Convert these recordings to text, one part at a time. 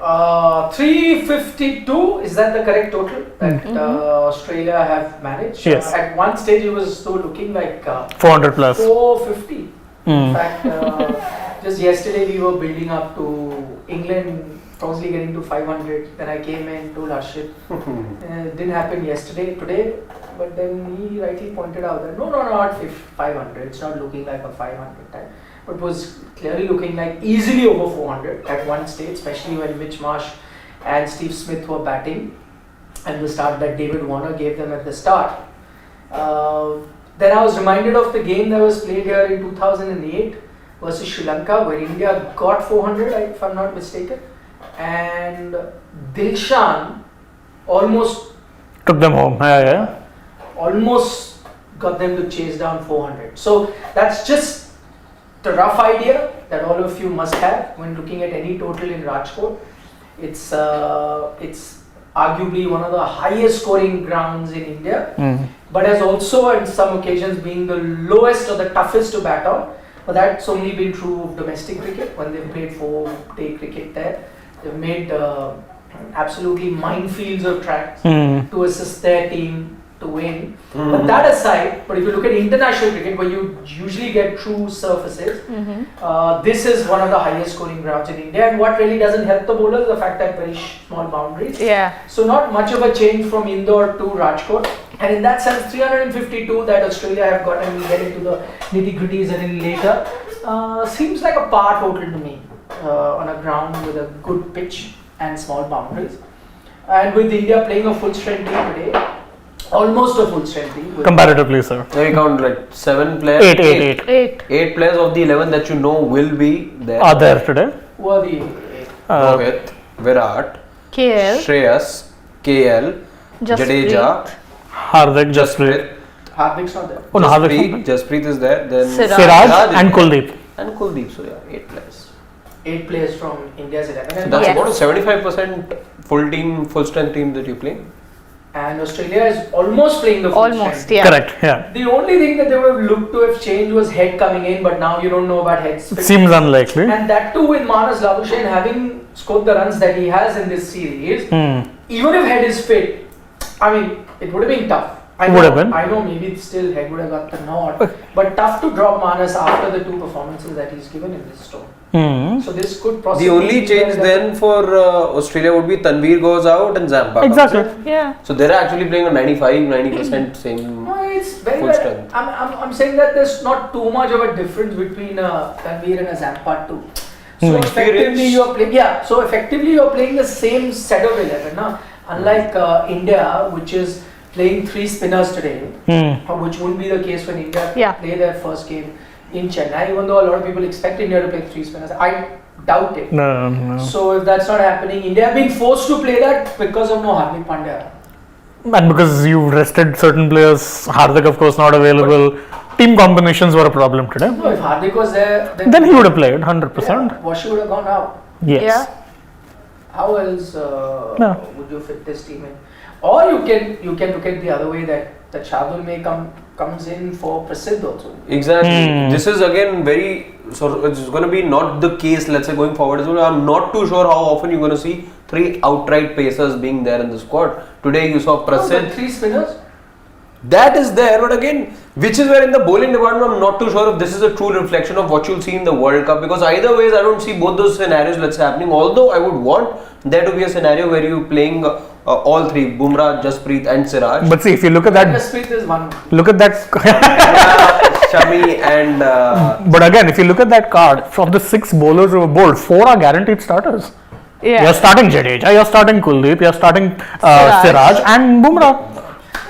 352, is that the correct total that Australia have managed? Yes. At one stage it was still looking like 400 plus. 450. In fact, just yesterday we were building up to England probably getting to 500. Then I came in, told Harshit. It didn't happen yesterday, today. But then he rightly pointed out that no, not 500. It's not looking like a 500 time. But it was clearly looking like easily over 400 at one stage, especially when Mitch Marsh and Steve Smith were batting, and the start that David Warner gave them at the start. Then I was reminded of the game that was played here in 2008 versus Sri Lanka, where India got 400, if I'm not mistaken, and Dilshan almost took them home. Almost got them to chase down 400. So that's just the rough idea that all of you must have when looking at any total in Rajkot. It's arguably one of the highest scoring grounds in India, but has also on some occasions been the lowest or the toughest to bat on. But that's only been true of domestic cricket when they've played 4-day cricket there. They've made absolutely minefields of tracks to assist their team to win. But that aside, but if you look at international cricket where you usually get true surfaces, this is one of the highest scoring grounds in India, and what really doesn't help the bowlers is the fact that very small boundaries. So not much of a change from Indore to Rajkot, and in that sense 352 that Australia have got, and we'll get into the nitty-gritties a little later, seems like a par total to me on a ground with a good pitch and small boundaries, and with India playing a full strength team today, almost a full strength team. Comparatively, sir. So you count like 7 players? 8 players of the 11 that you know will be there. Are there today? Who are the 8? Rohit, Virat, KL, Shreyas, KL, Jadeja, Hardik, Jasprit. Hardik's not there. Oh, no, Hardik. Jasprit is there. Then Siraj and Kuldeep. So yeah, 8 players. 8 players from India's 11. So that's about a 75% full team, full strength team that you play. And Australia is almost playing the full strength. Correct, yeah. The only thing that they would have looked to have changed was head coming in, but now you don't know about heads. It seems unlikely. And that too with Labuschagne having scored the runs that he has in this series, even if head is fit, I mean, it would have been tough. I know maybe still head would have got the nod, but tough to drop Manas after the 2 performances that he's given in this tour. So this could possibly the only change then for Australia would be Tanveer goes out and Zampa. Exactly. Yeah. So they're actually playing a 90% same. No, it's very full strength. I'm saying that there's not too much of a difference between a Tanveer and a Zampa too. So effectively you're playing. So effectively you're playing the same set of 11. Now, unlike India, which is playing 3 spinners today, which wouldn't be the case when India play their first game in Chennai, even though a lot of people expect India to play 3 spinners. I doubt it. No. So if that's not happening, India have been forced to play that because of no Hardik Pandya. And because you rested certain players, Hardik of course not available. Team combinations were a problem today. No, if Hardik was there, then he would have played 100%. Yeah, Washi would have gone out. Yes. Yeah. How else would you fit this team in? Or you can look at the other way that Shardul may comes in for Prasidh also. Exactly. This is again it's going to be not the case, let's say, going forward as well. I'm not too sure how often you're going to see 3 outright pacers being there in the squad. Today you saw Prasidh. 3 spinners? That is there, but again, which is where in the bowling department, I'm not too sure if this is a true reflection of what you'll see in the World Cup, because either ways, I don't see both those scenarios let's say happening. Although I would want there to be a scenario where you're playing all 3, Bumrah, Jasprit and Siraj. But see, if you look at that, Jasprit is one. Look at that. Shami and. But again, if you look at that card, from the 6 bowlers who were bowled, 4 are guaranteed starters. Yeah. You're starting Jadeja, you're starting Kuldeep, you're starting Siraj and Bumrah.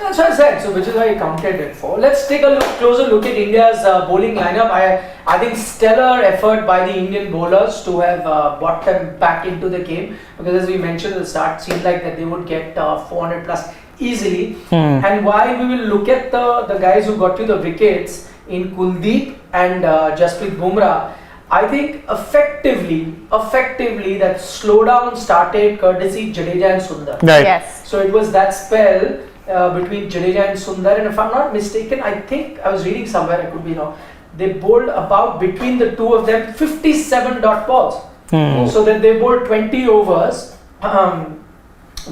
That's what I said, so which is why I counted it for. Let's take a closer look at India's bowling lineup. I think stellar effort by the Indian bowlers to have brought them back into the game, because as we mentioned at the start, it seemed like that they would get 400 plus easily. And while we will look at the guys who got to the wickets in Kuldeep and Jasprit Bumrah, I think effectively that slowdown started courtesy Jadeja and Sundar. Right. Yes. So it was that spell between Jadeja and Sundar, and if I'm not mistaken, I think I was reading somewhere, I could be wrong, they bowled about between the two of them 57 dot balls. So that they bowled 20 overs,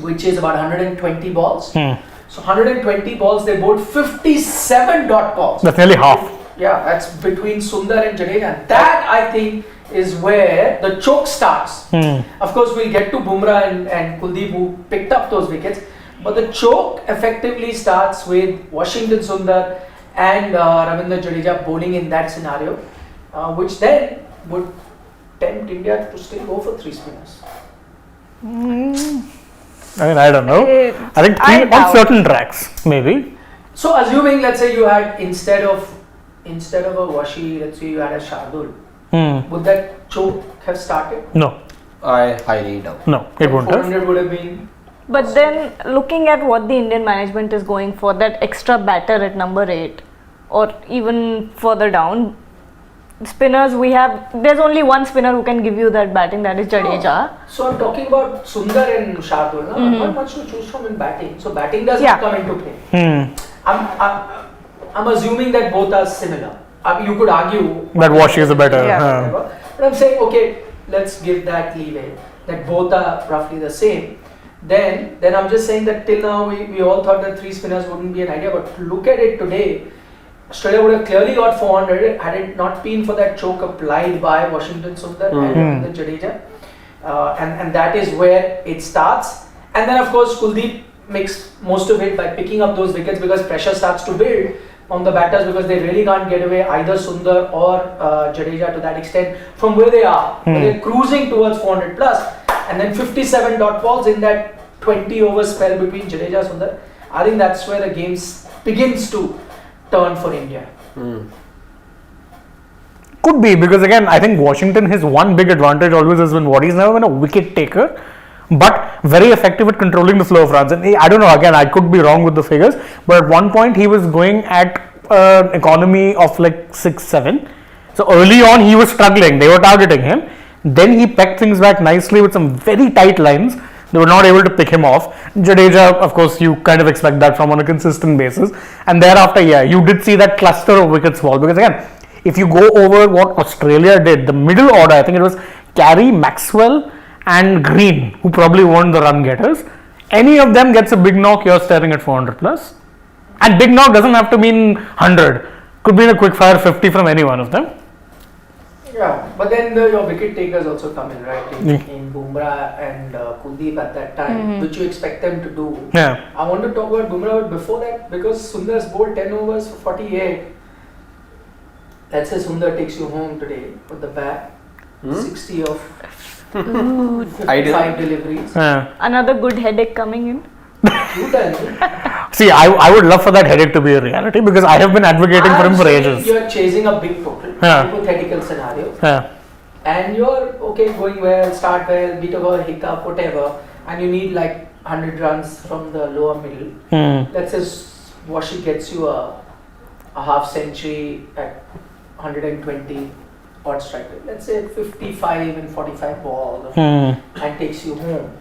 which is about 120 balls. So 120 balls, they bowled 57 dot balls. That's nearly half. Yeah, that's between Sundar and Jadeja. That I think is where the choke starts. Of course, we'll get to Bumrah and Kuldeep who picked up those wickets. But the choke effectively starts with Washington Sundar and Ravindra Jadeja bowling in that scenario, which then would tempt India to still go for 3 spinners. I mean, I don't know. I think I on doubt. certain tracks, maybe. So assuming, let's say you had instead of a Washi, let's say you had a Shardul, would that choke have started? No, I highly doubt. no, it won't have. 400 would have been. But then looking at what the Indian management is going for, that extra batter at number 8 or even further down, spinners there's only one spinner who can give you that batting, that is Jadeja. So I'm talking about Sundar and Shardul. No? Not much to choose from in batting. So batting doesn't come into play. I'm assuming that both are similar. You could argue That Washi is a better. Yeah. but I'm saying, okay, let's give that leeway that both are roughly the same. Then I'm just saying that till now we all thought that 3 spinners wouldn't be an idea, but look at it today. Australia would have clearly got 400 had it not been for that choke applied by Washington Sundar and the Jadeja. And that is where it starts. And then of course Kuldeep makes most of it by picking up those wickets because pressure starts to build on the batters because they really can't get away either Sundar or Jadeja to that extent from where they are. They're cruising towards 400 plus. And then 57 dot balls in that 20 over spell between Jadeja and Sundar. I think that's where the game begins to turn for India. Could be, because again, I think Washington, his one big advantage always has been what he's never been a wicket taker, but very effective at controlling the flow of runs. And I don't know, again, I could be wrong with the figures, but at one point he was going at an economy of like 6-7. So early on he was struggling, they were targeting him. Then he pecked things back nicely with some very tight lines. They were not able to pick him off. Jadeja, of course, you kind of expect that from on a consistent basis. And thereafter, you did see that cluster of wickets fall. Because again, if you go over what Australia did, the middle order, I think it was Carey, Maxwell and Green, who probably weren't the run getters. Any of them gets a big knock, you're staring at 400 plus. And big knock doesn't have to mean 100. Could be in a quick fire 50 from any one of them. Yeah, but then your wicket takers also come in, right? In Bumrah and Kuldeep at that time, which you expect them to do. Yeah. I want to talk about Bumrah, but before that, because Sundar's bowled 10 overs for 48. Let's say Sundar takes you home today with the bat, 60 of 55 deliveries. Yeah. Another good headache coming in. You tell me. See, I would love for that headache to be a reality because I have been advocating for him for ages. You're chasing a big total, hypothetical scenario, and you're going well, start well, bit of a hiccup, whatever, and you need like 100 runs from the lower middle. Let's say Washi gets you a half century at 120 odd strike rate. Let's say 55 and 45 balls and takes you home.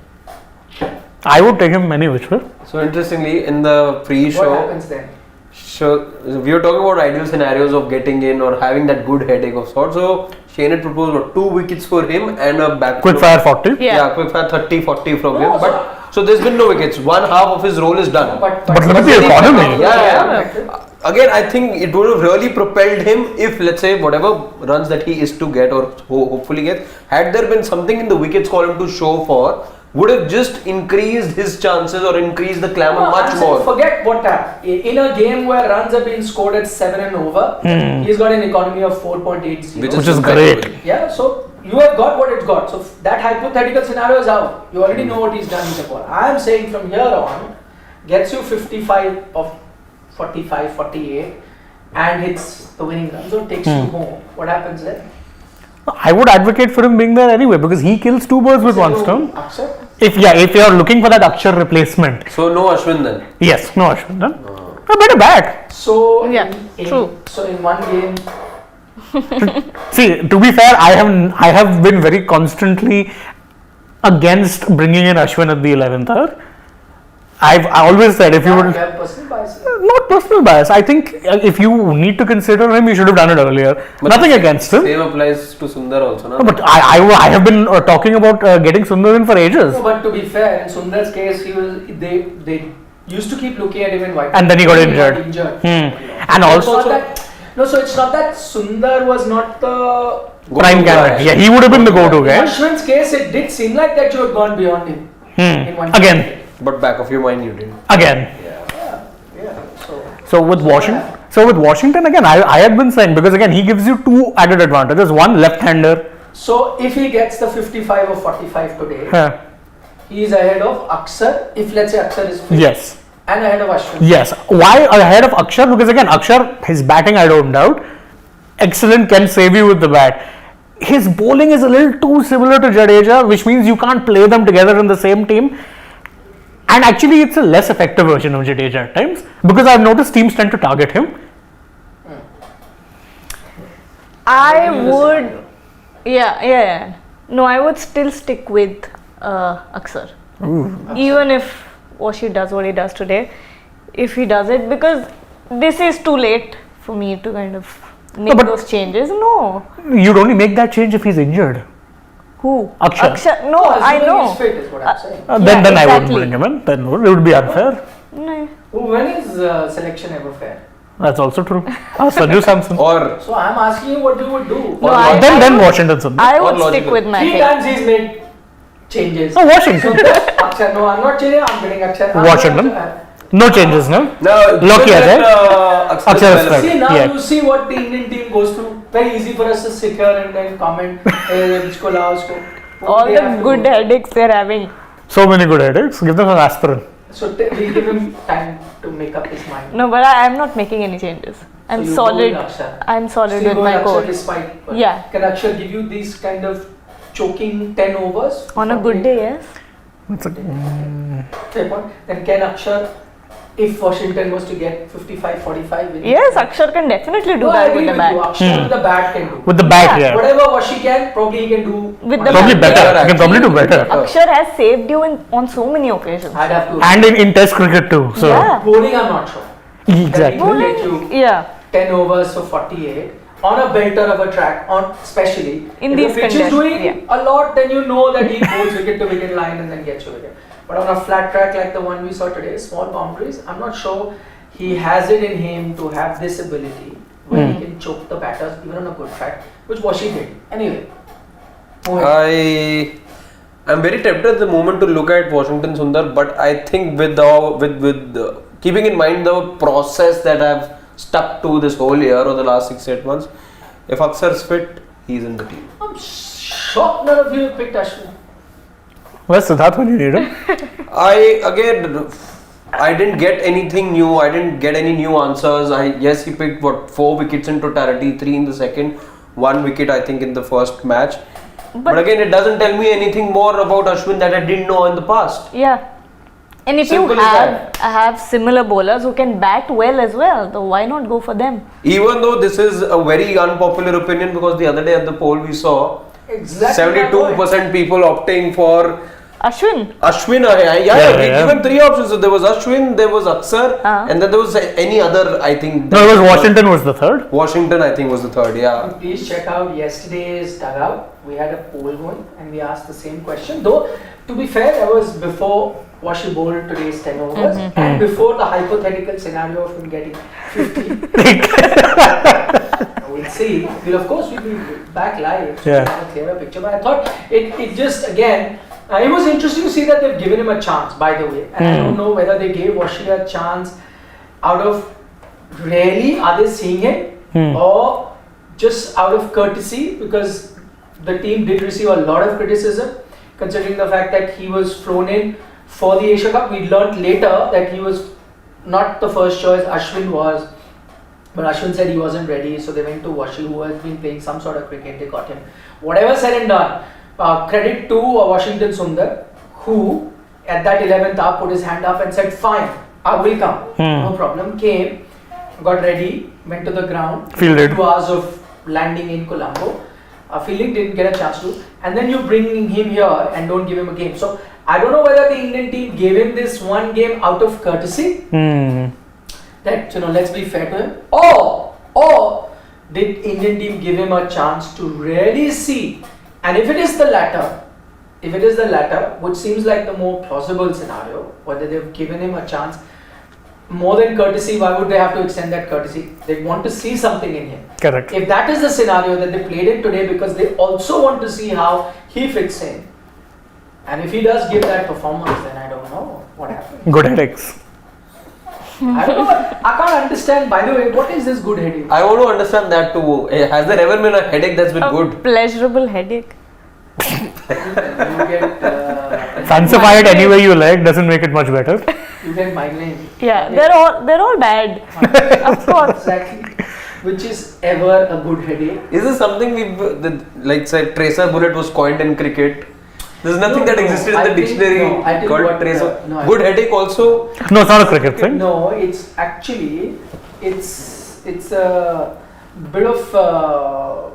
I would take him any which way. So interestingly, in the pre-show, What happens then? So we were talking about ideal scenarios of getting in or having that good headache of sorts. So Shane had proposed 2 wickets for him and a back. Quick fire 40. Yeah, quick fire 30-40 from him. But so there's been no wickets. One half of his role is done. But look at the economy. Yeah. Again, I think it would have really propelled him if, let's say, whatever runs that he is to get or hopefully gets, had there been something in the wickets column to show for, would have just increased his chances or increased the clamour much more. Forget what happened. In a game where runs have been scored at 7 and over, he's got an economy of 4.80. Which is great. Yeah, so you have got what it's got. So that hypothetical scenario is out. You already know what he's done with the ball. I am saying from here on, gets you 55 of 45, 48 and hits the winning run. So takes you home. What happens then? I would advocate for him being there anyway because he kills 2 birds with one stone. Akshar? If you're looking for that Akshar replacement. So no Ashwin then? Yes, no Ashwin then. A better bat. So true. So in one game, see, to be fair, I have been very constantly against bringing in Ashwin at the 11th hour. I always said if you You would. have personal bias. Not personal bias. I think if you need to consider him, you should have done it earlier. But Nothing against him. Same applies to Sundar also, no? No, but I have been talking about getting Sundar in for ages. No, but to be fair, in Sundar's case, they used to keep looking at him in white. And then he got injured. And It's also not that, no, so it's not that Sundar was not the prime candidate. Yeah, he would have been the go-to In guy. Ashwin's case, it did seem like that you had gone beyond him. In one Again. But back of your mind, you didn't. Again. Yeah. So with Washington again, I had been saying, because again he gives you two added advantages. One, left-hander. So if he gets the 55 or 45 today, Huh. he is ahead of Akshar. If let's say Akshar is fit, Yes. and ahead of Ashwin. Yes. Why ahead of Akshar? Because again, Akshar, his batting I don't doubt. Excellent, can save you with the bat. His bowling is a little too similar to Jadeja, which means you can't play them together in the same team. And actually, it's a less effective version of Jadeja at times, because I've noticed teams tend to target him. I would, yeah. No, I would still stick with Akshar. Even if Washi does what he does today, if he does it, because this is too late for me to kind of make but- those changes. No. You'd only make that change if he's injured. Who? Akshar. No, I assuming know. he's fit is what I'm saying. Then I wouldn't exactly. bring him in. Then it would be unfair. No. When is selection ever fair? That's also true. Sanju Samson. Or So I'm asking you what you would do. No, I- Then Washington Sundar. I Or would stick logical. with my 3 pick. times he's made changes. Oh, Washington. Akshar, no, I'm not changing. I'm getting Akshar. Washington. No changes, no? now, Loki given Ajay. that, Akshar is Akshar right. See now Yeah. you see what the Indian team goes through. Very easy for us to sit here and then comment. Isko lao, usko. All They the have to good go. headaches they're having. So many good headaches. Give them some aspirin. So we give him time to make up his mind. No, but I am not making any changes. I'm So you solid. go with Akshar. I'm solid Still with go my Akshar core. despite. But Yeah. Can Akshar give you these kind of choking 10 overs? On a good day, yes. It's a, Fair point. Then can Akshar, if Washington was to get 55-45 wins? Yes, Akshar can definitely do No, I that agree with the with you. bat. Akshar with the bat can do. with the bat, yeah. Whatever Washi can, probably he can do. With the Probably bat. better. He can probably do better. Akshay has saved you on so many occasions. I'd have to. And in Test cricket too. So Yeah. Bowling, I'm not sure. exactly. Will let you Yeah. 10 overs for 48 on a belter of a track, on especially In if these the pitch is conditions, doing a lot, then you know that he bowls wicket to wicket line and then gets you wicket. But on a flat track like the one we saw today, small boundaries, I'm not sure he has it in him to have this ability where he can choke the batters even on a good track, which Washi did. Anyway, I'm very tempted at the moment to look at Washington Sundar, but I think with keeping in mind the process that I've stuck to this whole year or the last 6-8 months, if Akshar's fit, he's in the team. I'm shocked none of you picked Ashwin. Where's Siddharth when you need him? I didn't get anything new. I didn't get any new answers. Yes, he picked 4 wickets in totality, 3 in the second, 1 wicket I think in the first match. But again, it doesn't tell me anything more about Ashwin that I didn't know in the past. Yeah. And if Simple you as have similar bowlers who can bat well as well, so why not go for them? Even though this is a very unpopular opinion, because the other day at the poll we saw Exactly. my point. 72% people opting for Ashwin. Ashwin. Yeah. Given 3 options. So there was Ashwin, there was Akshar, and then there was any other, I think. No, it was Washington was the third. Washington, I think, was the third, yeah. Please check out yesterday's dugout. We had a poll going and we asked the same question. Though, to be fair, that was before Washi bowled today's 10 overs and before the hypothetical scenario of him getting 50. We'll see. We'll be back live so Yeah. we'll have a clearer picture. But I thought it just, again, it was interesting to see that they've given him a chance, by the way. And I don't know whether they gave Washi a chance out of really, are they seeing him? Or just out of courtesy, because the team did receive a lot of criticism considering the fact that he was flown in for the Asia Cup. We learnt later that he was not the first choice, Ashwin was, but Ashwin said he wasn't ready, so they went to Washi, who has been playing some sort of cricket. They got him. Whatever said and done, credit to Washington Sundar, who at that 11th hour put his hand up and said, fine, I will come, no problem. Came, got ready, went to the ground, Fielded. 2 hours of landing in Colombo. Fielding didn't get a chance to, and then you bring him here and don't give him a game. So I don't know whether the Indian team gave him this one game out of courtesy. That, let's be fair to him. Or did Indian team give him a chance to really see? And if it is the latter, which seems like the more plausible scenario, whether they've given him a chance, more than courtesy, why would they have to extend that courtesy? They want to see something in him. Correct. If that is the scenario that they played in today, because they also want to see how he fits in, and if he does give that performance, then I don't know what happens. Good headaches. I don't know. I can't understand. By the way, what is this good headache? I want to understand that too. Has there ever been a headache that's been good? Pleasurable headache. You get Fancify it any way you like, doesn't make it much better. you get migraine. Yeah, they're all bad. Of course. Exactly. Which is ever a good headache? Is this something like say tracer bullet was coined in cricket? There's nothing that existed in the dictionary called tracer. Good headache also? No, it's not a cricket thing. No, it's actually it's a bit of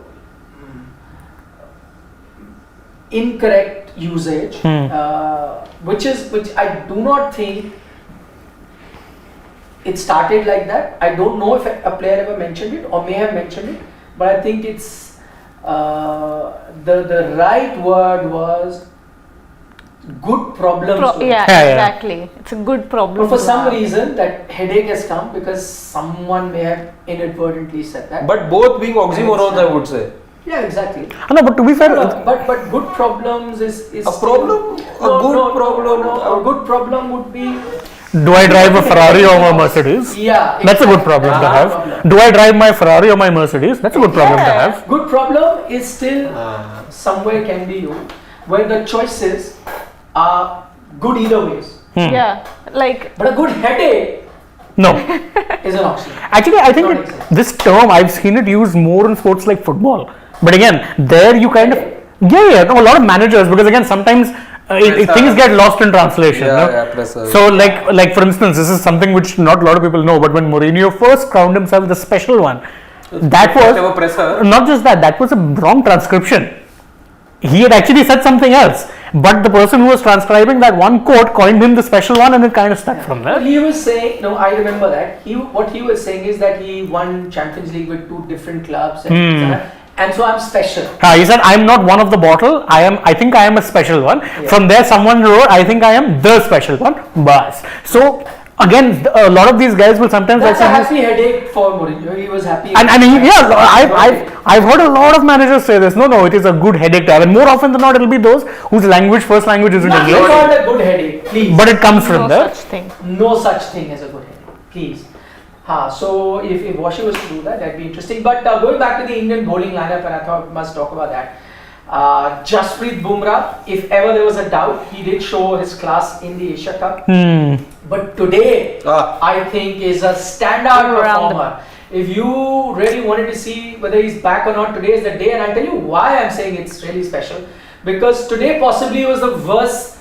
incorrect usage, which I do not think it started like that. I don't know if a player ever mentioned it or may have mentioned it, but I think it's the right word was good problem. Exactly. It's a good problem. But for some reason that headache has come because someone may have inadvertently said that. But both being oxymorons, I would say. Yeah, exactly. No, but to be fair, But good problems is a problem. A good problem would be. do I drive a Ferrari or a Mercedes? Yeah, That's a good problem to have. Do I drive my Ferrari or my Mercedes? That's a good problem to have. Good problem is still somewhere can be used where the choices are good either ways. Yeah, like. But a good headache No. is an option. Actually, I think Not exactly. this term, I've seen it used more in sports like football. But again, there you kind of. No, a lot of managers, because again, sometimes things get lost in translation. So, like for instance, this is something which not a lot of people know, but when Mourinho first crowned himself the special one, that was. Not just that, that was a wrong transcription. He had actually said something else, but the person who was transcribing that one quote coined him the special one, and it kind of stuck from there. He was saying, no, I remember that. What he was saying is that he won Champions League with 2 different clubs, and so I'm special. He said, "I'm not one of the bottle. I think I am a special one." Yeah. From there, someone wrote, "I think I am the special one." Bas. So again, a lot of these guys will sometimes. That's a happy headache for Mourinho. He was happy. I've heard a lot of managers say this. No, it is a good headache to have, and more often than not, it will be those whose first language isn't Nothing English. called a good headache, please. But it comes from No there. such thing. No such thing as a good headache, please. So if Washi was to do that, that'd be interesting. But going back to the Indian bowling lineup, and I thought we must talk about that. Jasprit Bumrah, if ever there was a doubt, he did show his class in the Asia Cup. But today, I think is a standout performer. If you really wanted to see whether he's back or not, today is the day, and I'll tell you why I'm saying it's really special. Because today possibly was the worst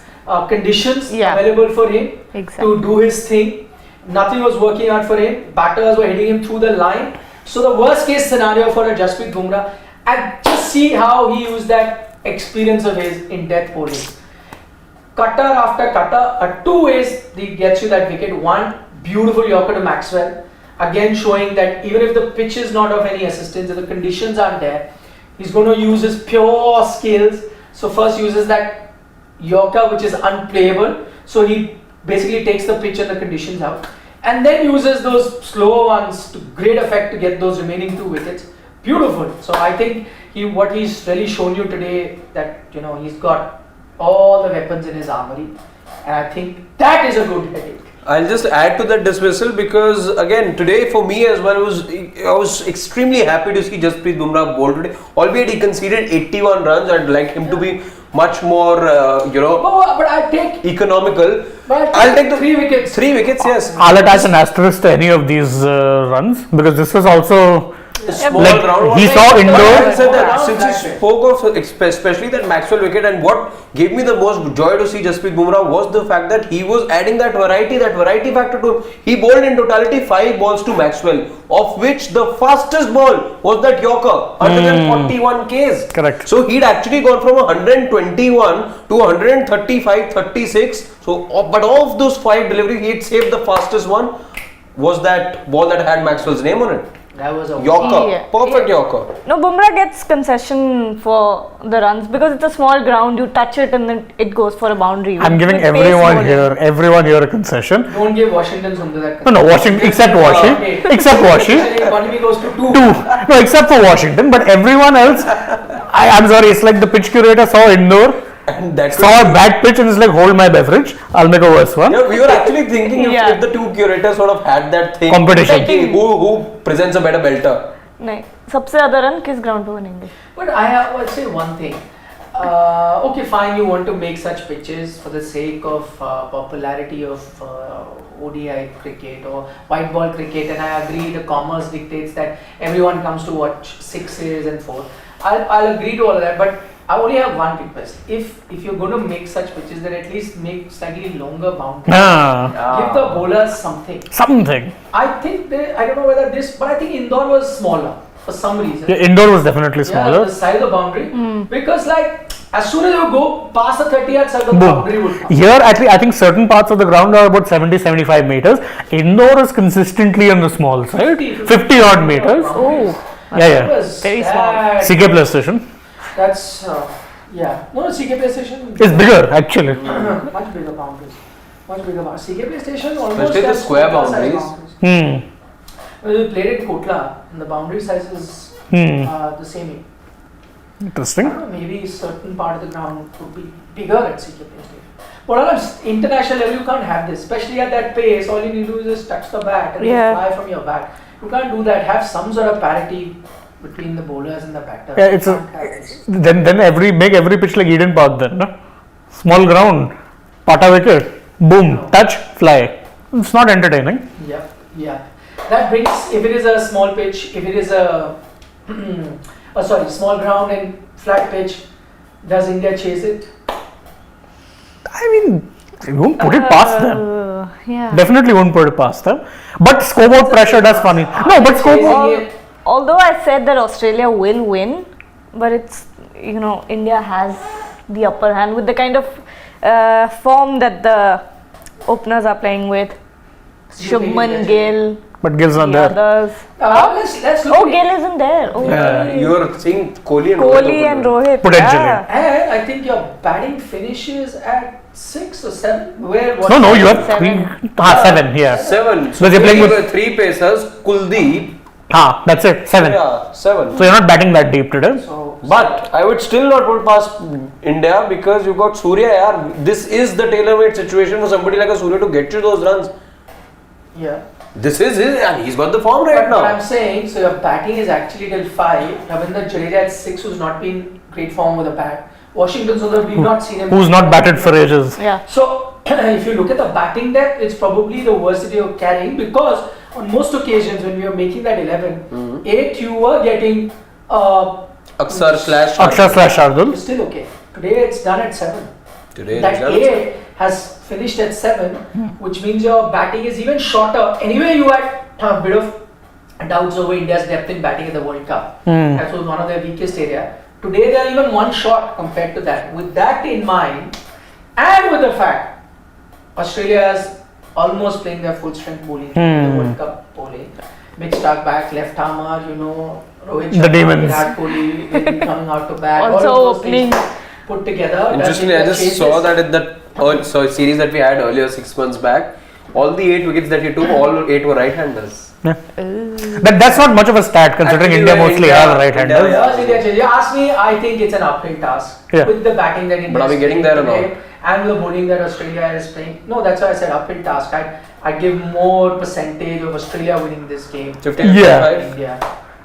conditions available for him to do his thing. Nothing was working out for him. Batters were hitting him through the line. So the worst case scenario for a Jasprit Bumrah, and just see how he used that experience of his in death bowling. Cutter after cutter, 2 ways he gets you that wicket. One, beautiful Yorker to Maxwell. Again showing that even if the pitch is not of any assistance, if the conditions aren't there, he's going to use his pure skills. So first uses that Yorker which is unplayable. So he basically takes the pitch and the conditions out. And then uses those slower ones to great effect to get those remaining 2 wickets. Beautiful. So I think what he's really shown you today, that he's got all the weapons in his armory, and I think that is a good headache. I'll just add to that dismissal because again today for me as well I was extremely happy to see Jasprit Bumrah bowl today. Albeit he conceded 81 runs, I'd like him to be much more But I take economical. I'll take the 3 wickets. 3 wickets, yes. I'll attach an asterisk to any of these runs because this was also small Like, ground. he saw But indoor- having said that, Ground since you that way. spoke of especially that Maxwell wicket, and what gave me the most joy to see Jasprit Bumrah was the fact that he was adding that variety factor to him. He bowled in totality 5 balls to Maxwell, of which the fastest ball was that Yorker, 141 Ks. Correct. So he'd actually gone from 121 to 135, 36. So, but of those 5 deliveries, he'd saved the fastest one. Was that ball that had Maxwell's name on it? That was a Yorker, Yeah. perfect Yorker. No, Bumrah gets concession for the runs because it's a small ground. You touch it and then it goes for a boundary. I'm giving With pace everyone here a concession. Don't give Washington Sundar that. No, Washington, except Washi. Except Washi. Economy goes to 2. 2. No, except for Washington, but everyone else, I'm sorry, it's like the pitch curator saw indoor, And that saw a bad pitch and is like, hold my beverage, I'll make a worse one. Yeah, we were actually thinking Yeah. if the 2 curators sort of had that thing. Competition. Like, who presents a better belter? नहीं सबसे ज़्यादा run किस ground पे बनेंगे? But I'll say one thing. Okay, fine, you want to make such pitches for the sake of popularity of ODI cricket or white ball cricket, and I agree the commerce dictates that everyone comes to watch 6s and 4. I'll agree to all of that, but I only have one request. If you're going to make such pitches, then at least make slightly longer boundaries. Give the bowlers something. Something. I think I don't know whether this, but I think Indore was smaller for some reason. Yeah, indoor was definitely Yeah, smaller. the size of the boundary. Because like as soon as you go past the 30-yard side, the boundary Boom. would come. Here, actually, I think certain parts of the ground are about 70-75 meters. Indoor is consistently on the small side. 50 odd meters. Boundaries. Yeah, That yeah. was Very small. that- CK Plus station That's yeah. No, CK Play Station. is bigger, actually. Much bigger boundaries. Much bigger boundaries. CK Play Station almost Especially the has square Kotla size boundaries. When we played in Kotla, and the boundary size is the same. I Interesting. don't know, maybe certain part of the ground would be bigger at CK Play Station. But on international level, you can't have this. Especially at that pace, all you need to do is just touch the bat and Yeah. fly from your bat. You can't do that. Have some sort of parity between the bowlers and the batter. Yeah, it's You a, can't have this. then make every pitch like Eden Park then. No? Small ground, pata wicket, boom, touch, fly. It's not entertaining. Yeah, yeah. That brings, if it is a small pitch, if it is a, small ground and flat pitch, does India chase it? I mean, you won't put it past them. Yeah. Definitely won't put it past them. But scoreboard pressure does funny. No, but scoreboard. Chasing it. Although I said that Australia will win, but it's India has the upper hand with the kind of form that the openers are playing with. Shubman Gill, But Gill's not the there. others. Let's look Oh, at Gill isn't there. Oh, Yeah, you're seeing Kohli and Kohli Rohit and open. Rohit. Potentially. Yeah. And I think your batting finishes at 6 or 7. Where was No, you have Seven. 3. 7 here. 7. So Because you're playing Kohli with- were 3 pacers, Kuldeep. That's it. 7. Yeah, 7. So you're not batting that deep today. So, But I would still not put past India because you got Surya. Yaar. This is the tailor-made situation for somebody like a Surya to get you those runs. yeah. This is his, and he's got the form right But what I'm now. saying, so your batting is actually till 5. Ravindra Jadeja at 6, who's not been great form with a bat. Washington Sundar, we've not seen him. Who's not batted for ages. Yeah. So, if you look at the batting depth, it's probably the worst that you're carrying because on most occasions when we were making that 11, 8 you were getting Aksar slash Akshar slash Shardul. it's still okay. Today it's done at 7. Today That results. 8 has finished at 7, which means your batting is even shorter. Anyway, you had a bit of doubts over India's depth in batting at the World Cup. That was one of their weakest area. Today they are even one shot compared to that. With that in mind, and with the fact Australia is almost playing their full strength bowling in the World Cup bowling. Mitch Stark back, left armer, Rohit The Sharma, demons. Virat Kohli will be coming out to bat. Also all of those opening. things put together. Interestingly, I just saw that in that series that we had earlier 6 months back, all the 8 wickets that he took, all 8 were right-handers. That's not much of a stat considering Actually, India where mostly India- have right-handers. India, Because India changed. You ask me, I think it's an uphill task Yeah. with the batting that India But are we is getting playing there or today and the bowling that Australia is playing. No, that's why I said uphill task. I'd give more percentage of Australia winning this game 50 Yeah. than 55. India.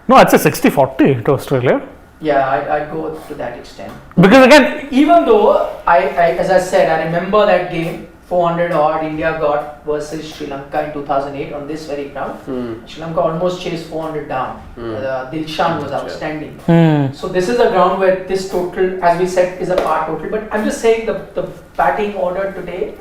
No, I'd say 60-40 to Australia. Yeah, I'd go to that extent. Because again, Even though, as I said, I remember that game 400 odd India got versus Sri Lanka in 2008 on this very ground. Sri Lanka almost chased 400 down. Dilshan was outstanding. So this is a ground where this total, as we said, is a par total. But I'm just saying the batting order today,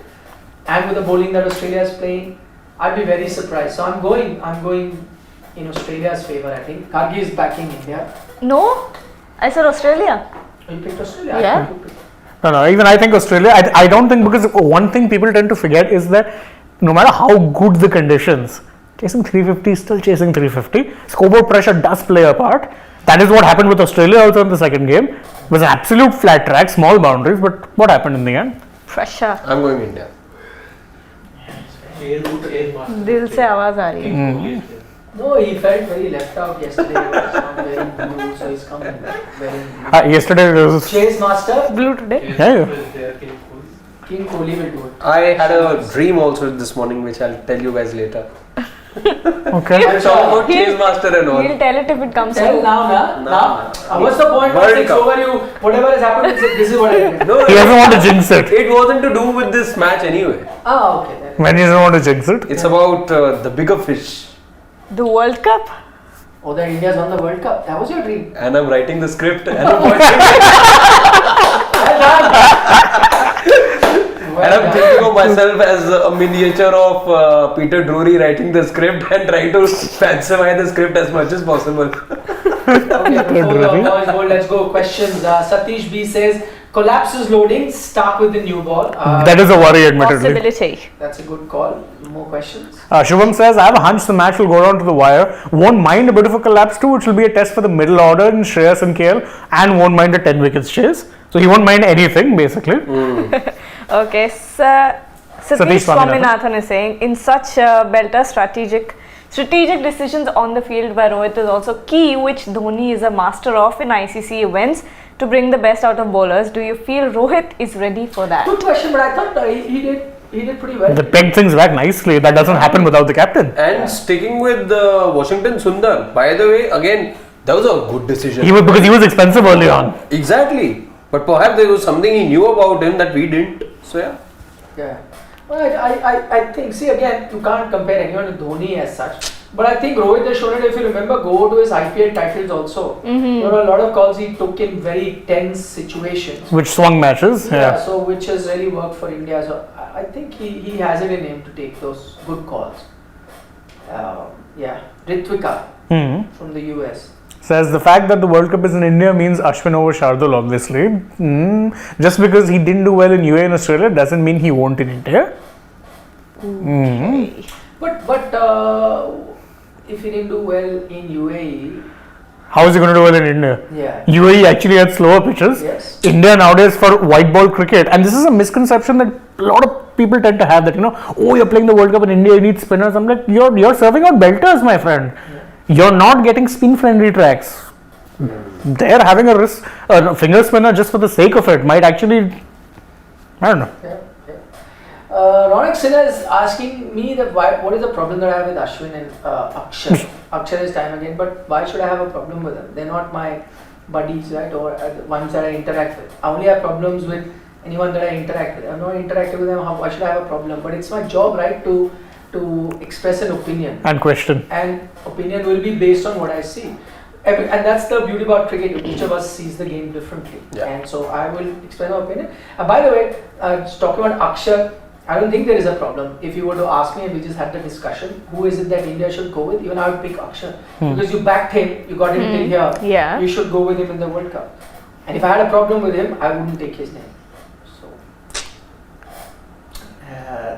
and with the bowling that Australia is playing, I'd be very surprised. So I'm going in Australia's favour. I think Kargi is backing India. No, I said Australia. You picked Australia. Yeah. I think you picked. No, even I think Australia, I don't think, because one thing people tend to forget is that no matter how good the conditions, chasing 350 is still chasing 350. Scoreboard pressure does play a part. That is what happened with Australia also in the second game. It was an absolute flat track, small boundaries, but what happened in the end? Pressure. I'm going India. दिल से आवाज आ रही है. No, he felt very left out yesterday. He was not wearing blue, so he's coming wearing blue. Yesterday it was... Chase master, Blue today. Yeah. King Kohli will do it. I had a dream also this morning, which I'll tell you guys later. Okay. I'm talking about Chase Master and all. He'll tell it if it comes Tell true. now. What's the point? World Once it's Cup. over, you whatever has happened, this is what I did. No, He doesn't want to jinx it. it wasn't to do with this match anyway. Okay then. When he doesn't want to jinx it. It's about the bigger fish. The World Cup. Oh, that India's won the World Cup. That was your dream. And I'm writing the script and I'm watching Well done. And I'm thinking of myself as a miniature of Peter Drury writing the script and trying to fancify the script as much as possible. Okay, before the boys go, let's go. Questions. Satish B says, collapses loading, start with the new ball. That is a worry, admittedly. Possibility. That's a good call. More questions? Shubham says, I have a hunch the match will go down to the wire. Won't mind a bit of a collapse too, which will be a test for the middle order in Shreyas and KL, and won't mind a 10 wickets chase. So he won't mind anything, basically. Okay, so Satish Swaminathan is saying, in such belter strategic decisions on the field by Rohit is also key, which Dhoni is a master of in ICC events to bring the best out of bowlers. Do you feel Rohit is ready for that? Good question, but I thought he did pretty well. They pegged things back nicely. That doesn't happen without the captain. And sticking with Washington Sundar, by the way, again, that was a good decision. Because he was expensive early on. Exactly. But perhaps there was something he knew about him that we didn't. So yeah. Yeah. Well, I think, see again, you can't compare anyone to Dhoni as such. But I think Rohit has shown it, if you remember, go to his IPL titles also. There were a lot of calls he took in very tense situations. Which swung matches. Yeah. So which has really worked for India. So I think he has it in him to take those good calls. Ritvika from the US. Says the fact that the World Cup is in India means Ashwin over Shardul, obviously. Just because he didn't do well in UAE and Australia doesn't mean he won't in India. But if he didn't do well in UAE, how is he going to do well in India? yeah. UAE actually had slower pitches. Yes. India nowadays for white ball cricket, and this is a misconception that a lot of people tend to have, that you're playing the World Cup in India, you need spinners. I'm like, you're serving out belters, my friend. You're not getting spin friendly tracks. They're having a finger spinner just for the sake of it might actually, I don't know. Ronak Sinha is asking me that what is the problem that I have with Ashwin and Akshar? Akshar is time again, but why should I have a problem with them? They're not my buddies, right, or the ones that I interact with. I only have problems with anyone that I interact with. I'm not interacting with them, why should I have a problem? But it's my job, right, to express an opinion. And question. And opinion will be based on what I see. And that's the beauty about cricket. Each of us sees the game differently. Yeah. And so I will explain my opinion. By the way, just talking about Akshar, I don't think there is a problem. If you were to ask me and we just had the discussion, who is it that India should go with? Even I would pick Akshar. Because you backed him, you got him till here. Yeah. You should go with him in the World Cup. And if I had a problem with him, I wouldn't take his name. So,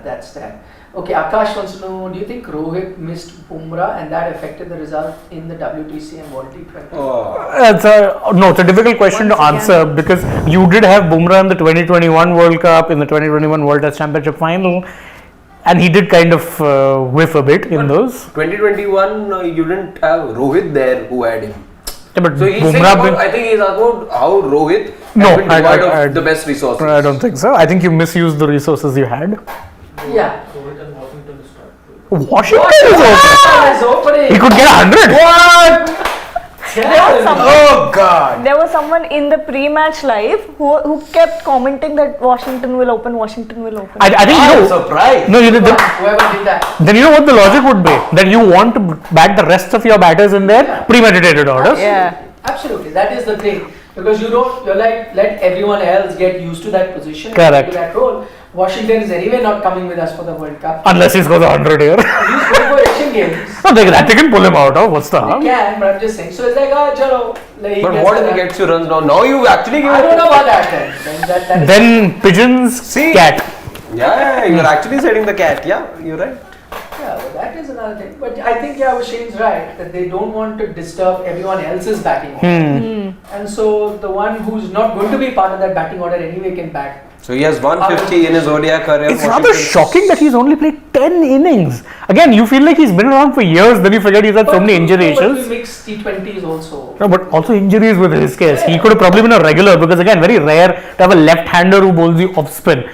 that's that. Okay, Akash wants to know, do you think Rohit missed Bumrah and that affected the result in the WTC and World T20? No, it's a difficult question to answer because you did have Bumrah in the 2021 World Cup, in the 2021 World Test Championship final, and he did kind of whiff a bit in those. 2021, you didn't have Rohit there who had him. Yeah, but So he's saying I think he's about how Rohit has been deprived of the best resources. I don't think so. I think you misused the resources you had. Yeah. Washington is open. Is opening. He could get 100. What? Oh God! There was someone in the pre-match live who kept commenting that Washington will open. I think you know. Surprise! No, Whoever did that. then you know what the logic would be, that you want to back the rest of your batters in their premeditated orders. Yeah. Absolutely, that is the thing. Because you're like, let everyone else get used to that position. Correct. To that role. Washington is anyway not coming with us for the World Cup. Unless he scores 100 here. He's going for Asian Games. No, they can pull him out. What's the He harm? can, but I'm just saying. So it's like, chalo. Like, But what if he gets you runs now? Now you actually give I don't it. know about that then. Then pigeons, See? cat. Yeah, you're actually setting the cat. Yeah, you're right. Yeah, well, that is another thing. But I think, Shane's right, that they don't want to disturb everyone else's batting order. And so the one who's not going to be part of that batting order anyway can bat. So he has 150 in his ODI career. It's rather shocking that he's only played 10 innings. Again, you feel like he's been around for years, then you forget he's had so many injury But we issues. mix T20s also. No, but also injuries with his case. He could have probably been a regular because again, very rare to have a left-hander who bowls you off spin.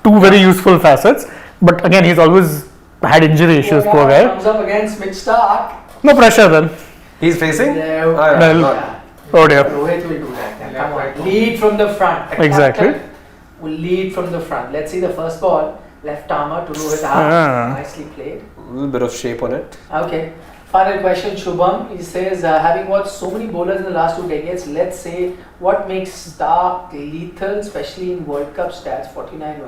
Two very useful facets. But again, he's always had injury issues, poor guy. Comes up against Mitch Stark. No pressure then. He's facing? No. Well, oh dear. Rohit will do that. Then. Come on. Lead from the front. A Exactly. captain will lead from the front. Let's see the first ball. Left armour to Rohit. Nicely played. A little bit of shape on it. Okay. Final question, Shubham. He says, having watched so many bowlers in the last 2 decades, let's say what makes Stark lethal, especially in World Cup stats, 49.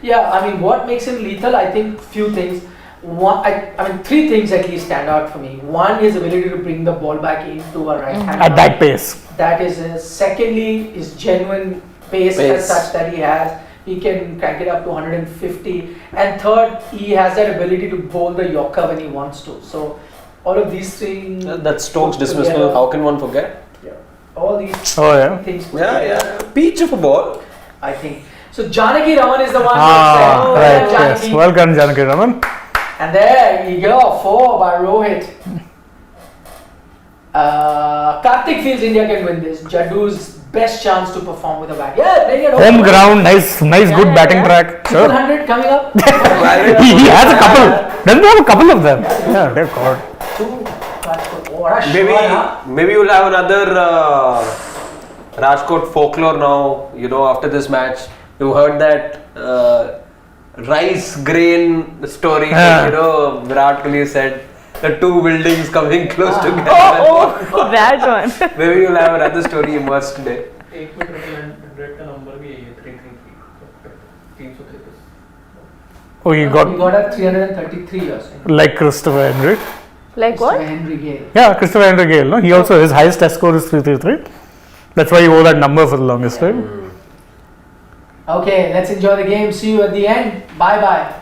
Yeah, I mean, what makes him lethal? I think few things. One, I mean, 3 things at least stand out for me. One, his ability to bring the ball back into a right hand. At that pace. That is his. Secondly, his genuine pace as such that he has. He can crank it up to 150. And third, he has that ability to bowl the Yorker when he wants to. So, all of these things. That's Stokes dismissal. How can one forget? Yeah. All these things. put together, Peach of a ball. I think. So, Janaki Raman is the one Ah, that said, right, yes. Janaki. Well done, Janaki Raman. And there you go, 4 by Rohit. Karthik feels India can win this. Jaddu's best chance to perform with a bat. Yeah, playing at Home ground, nice, good batting track. Triple Sure. 100 coming up. He has a couple. Doesn't he have a couple of them? Yeah, dear God. 2. What a shot, huh? Maybe you'll have another Rajkot folklore now. You know, after this match, you heard that rice grain story. Yeah. You know, Virat Kohli said the 2 buildings coming close together. Oh, that one. Maybe you'll have another story emerged today. Oh, he We got got a 333 or something. like Christopher Henry. Like what? Henry Gale. Yeah, Christopher Henry Gale. No, he also his highest test score is 333. That's why he wore that number for the longest time. Okay, let's enjoy the game. See you at the end. Bye bye.